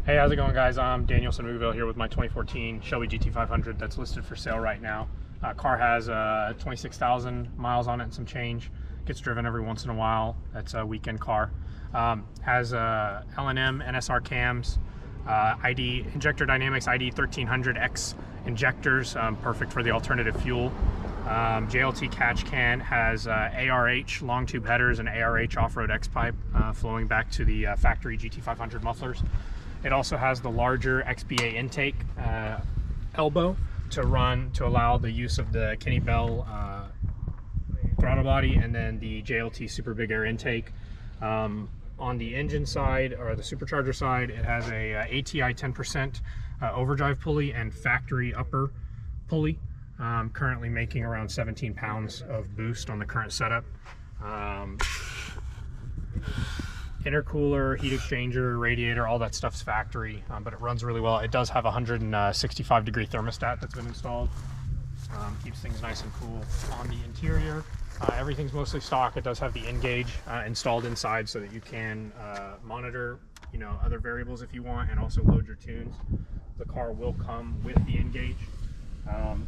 Hey, how's it going, guys? I'm Daniel Sunugville here with my 2014 Shelby GT500 that's listed for sale right now. Car has 26,000 miles on it and some change. Gets driven every once in a while. That's a weekend car. Has L&M NSR cams, Injector Dynamics ID 1300X injectors, perfect for the alternative fuel. JLT catch can, has ARH Longtube headers and ARH off-road X-pipe flowing back to the factory GT500 mufflers. It also has the larger XBA intake elbow to allow the use of the Kenne Belle throttle body, and then the JLT Super Big Air intake. On the engine side, or the supercharger side, it has a ATI 10% overdrive pulley and factory upper pulley. Currently making around 17 pounds of boost on the current setup. Intercooler, heat exchanger, radiator, all that stuff's factory, but it runs really well. It does have a 165-degree thermostat that's been installed. Keeps things nice and cool. On the interior, everything's mostly stock. It does have the N-gauge installed inside so that you can monitor, other variables if you want, and also load your tunes. The car will come with the N-gauge.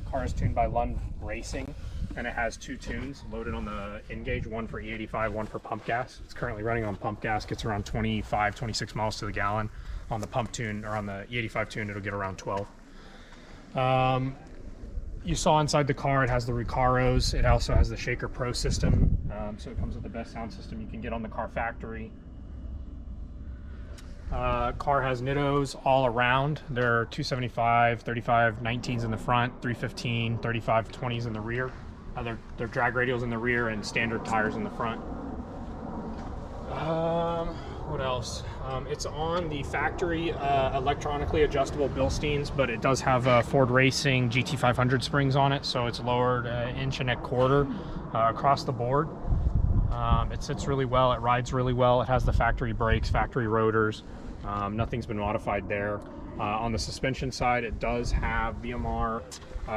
Car is tuned by Lund Racing, and it has two tunes loaded on the N-gauge, one for E85, one for pump gas. It's currently running on pump gas, gets around 25, 26 miles to the gallon. On the pump tune, or on the E85 tune, it'll get around 12. You saw inside the car, it has the Recaros. It also has the Shaker Pro system, so it comes with the best sound system you can get on the car factory. Car has Nittos all around. There are 275, 35 19s in the front, 315, 35 20s in the rear. They're drag radials in the rear and standard tires in the front. What else? It's on the factory electronically adjustable Bilsteins, but it does have Ford Racing GT500 springs on it, so it's lowered 1.25 inches across the board. It sits really well, it rides really well, it has the factory brakes, factory rotors, nothing's been modified there. On the suspension side, it does have BMR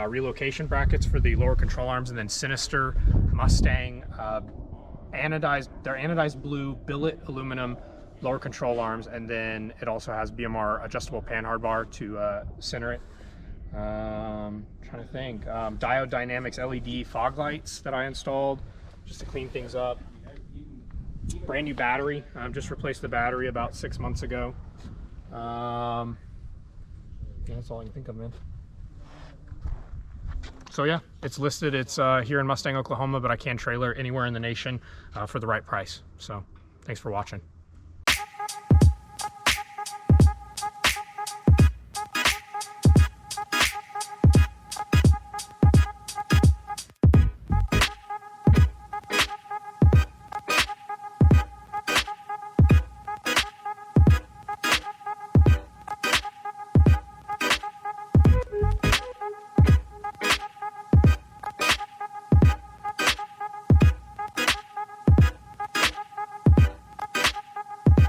relocation brackets for the lower control arms, and then Sinister Mustang anodized, they're anodized blue billet aluminum lower control arms, and then it also has BMR adjustable panhard bar to center it. Trying to think, Dyno Dynamics LED fog lights that I installed just to clean things up. Brand new battery, just replaced the battery about 6 months ago. That's all I can think of, man. So yeah, it's listed. It's here in Mustang, Oklahoma, but I can trailer anywhere in the nation for the right price. So thanks for watching.